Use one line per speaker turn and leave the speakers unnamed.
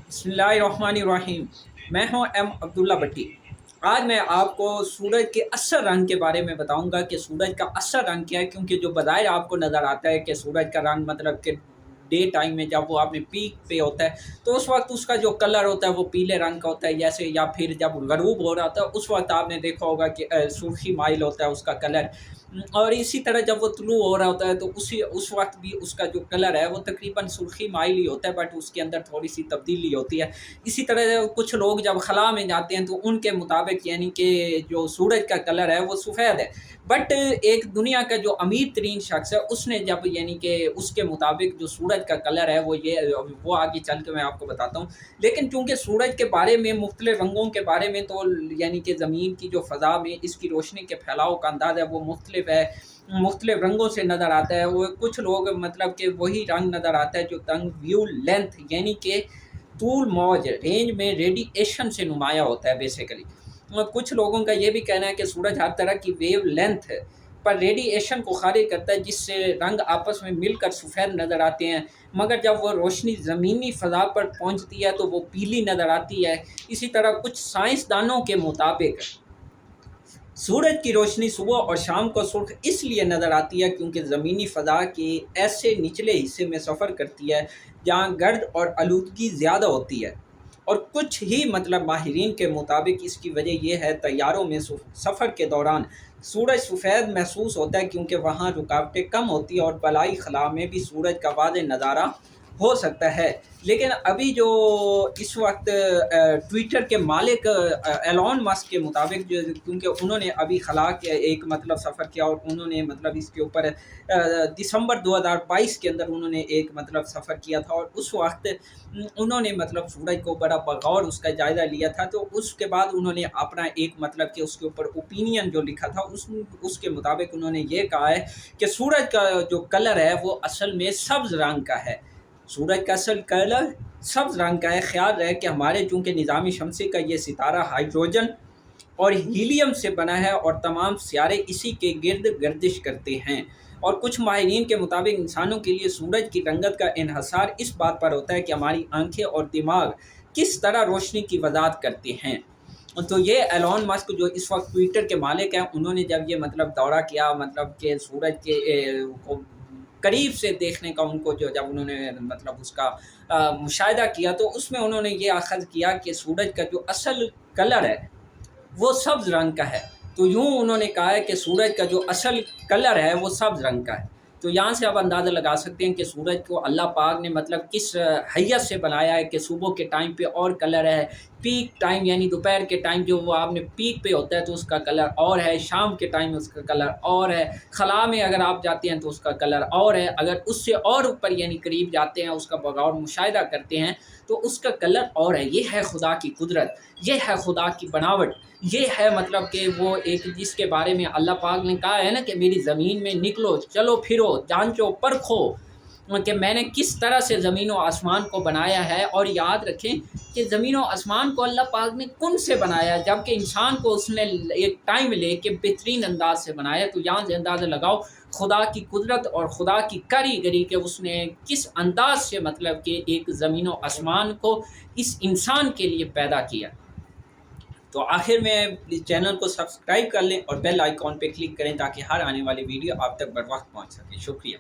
बिस्मिल्लाहिर्रहमानिर्रहीम। मैं हूं एम अब्दुल्ला भट्टी। आज मैं आपको सूरज के असल रंग के बारे में बताऊंगा कि सूरज का असल रंग क्या है, क्योंकि जो बज़ाहिर आपको नज़र आता है कि सूरज का रंग मतलब कि डे टाइम में जब वो अपने पीक पे होता है तो उस वक्त उसका जो कलर होता है वो पीले रंग का होता है, जैसे या फिर जब गरूब हो रहा होता है उस वक्त आपने देखा होगा कि सुर्खी माइल होता है उसका कलर। और इसी तरह जब वो तुलू हो रहा होता है तो उस वक्त भी उसका जो कलर है वो तकरीबन सुर्खी माइल ही होता है, बट उसके अंदर थोड़ी सी तब्दीली होती है। इसी तरह कुछ लोग जब खला में जाते हैं तो उनके मुताबिक यानी कि जो सूरज का कलर है वो सफ़ेद है। बट एक दुनिया का जो अमीर तरीन शख्स है उसने जब यानी कि उसके मुताबिक जो सूरज का कलर है वो आगे चल के मैं आपको बताता हूँ। लेकिन चूँकि सूरज के बारे में मुख्तलिफ रंगों के बारे में तो यानी कि ज़मीन की जो फ़ज़ा में इसकी रोशनी के फैलाव का अंदाज़ है वो मुख्तलिफ है, मुख्तलिफ रंगों से नज़र आता है। वो कुछ लोग मतलब कि वही रंग नज़र आता है जो तंग व्यू लेंथ यानी कि तूल मौज रेंज में रेडिएशन से नुमाया होता है बेसिकली। कुछ लोगों का ये भी कहना है कि सूरज हर तरह की वेव लेंथ पर रेडिएशन को खारिज करता है, जिससे रंग आपस में मिलकर सफ़ेद नज़र आते हैं, मगर जब वो रोशनी ज़मीनी फ़ज़ा पर पहुंचती है तो वो पीली नज़र आती है। इसी तरह कुछ साइंसदानों के मुताबिक सूरज की रोशनी सुबह और शाम को सुर्ख इसलिए नज़र आती है क्योंकि ज़मीनी फ़ज़ा के ऐसे निचले हिस्से में सफ़र करती है जहाँ गर्द और आलूदगी ज़्यादा होती है। और कुछ ही मतलब माहिरीन के मुताबिक इसकी वजह यह है तैयारों में सफ़र के दौरान सूरज सफ़ेद महसूस होता है क्योंकि वहाँ रुकावटें कम होती हैं और बलाई खला में भी सूरज का वाज़ेह नज़ारा हो सकता है। लेकिन अभी जो इस वक्त ट्विटर के मालिक एलॉन मस्क के मुताबिक जो, क्योंकि उन्होंने अभी खला के एक मतलब सफ़र किया और उन्होंने मतलब इसके ऊपर दिसंबर 2022 के अंदर उन्होंने एक मतलब सफ़र किया था और उस वक्त उन्होंने मतलब सूरज को बड़ा बगौर उसका जायज़ा लिया था। तो उसके बाद उन्होंने अपना एक मतलब कि उसके ऊपर ओपिनियन जो लिखा था उसके मुताबिक उन्होंने ये कहा है कि सूरज का जो कलर है वो असल में सब्ज़ रंग का है। सूरज का असल कलर सब्ज़ रंग का है। ख्याल रहे कि हमारे चूँकि निज़ाम शमसी का ये सितारा हाइड्रोजन और हीलियम से बना है और तमाम सियारे इसी के गिर्द गर्दिश करते हैं। और कुछ माहिरीन के मुताबिक इंसानों के लिए सूरज की रंगत का इन्हसार इस बात पर होता है कि हमारी आंखें और दिमाग किस तरह रोशनी की वजाहत करते हैं। तो ये एलॉन मस्क जो इस वक्त ट्विटर के मालिक हैं उन्होंने जब ये मतलब दौरा किया मतलब कि सूरज के को करीब से देखने का उनको जो जब उन्होंने मतलब उसका मुशाहिदा किया तो उसमें उन्होंने ये अख़ज़ किया कि सूरज का जो असल कलर है वो सब्ज़ रंग का है। तो यूँ उन्होंने कहा है कि सूरज का जो असल कलर है वो सब्ज़ रंग का है। तो यहाँ से आप अंदाज़ा लगा सकते हैं कि सूरज को अल्लाह पाक ने मतलब किस हैयत से बनाया है कि सुबह के टाइम पे और कलर है, पीक टाइम यानी दोपहर के टाइम जो वो आपने पीक पे होता है तो उसका कलर और है, शाम के टाइम में उसका कलर और है, खला में अगर आप जाते हैं तो उसका कलर और है, अगर उससे और ऊपर यानी करीब जाते हैं उसका बगौर मुशाहिदा करते हैं तो उसका कलर और है। ये है खुदा की कुदरत, ये है खुदा की बनावट, ये है मतलब कि वो एक जिसके बारे में अल्लाह पाक ने कहा है ना कि मेरी ज़मीन में निकलो, चलो फिरो, जांचो परखो कि मैंने किस तरह से ज़मीन और आसमान को बनाया है। और याद रखें कि ज़मीन और आसमान को अल्लाह पाक ने कुन से बनाया है, जबकि इंसान को उसने एक टाइम ले के बेहतरीन अंदाज से बनाया। तो यहाँ से अंदाज़ा लगाओ खुदा की कुदरत और खुदा की कारीगरी के उसने किस अंदाज से मतलब कि एक ज़मीन और आसमान को इस इंसान के लिए पैदा किया। तो आखिर में इस चैनल को सब्सक्राइब कर लें और बेल आइकॉन पे क्लिक करें ताकि हर आने वाली वीडियो आप तक बर वक्त पहुँच सके। शुक्रिया।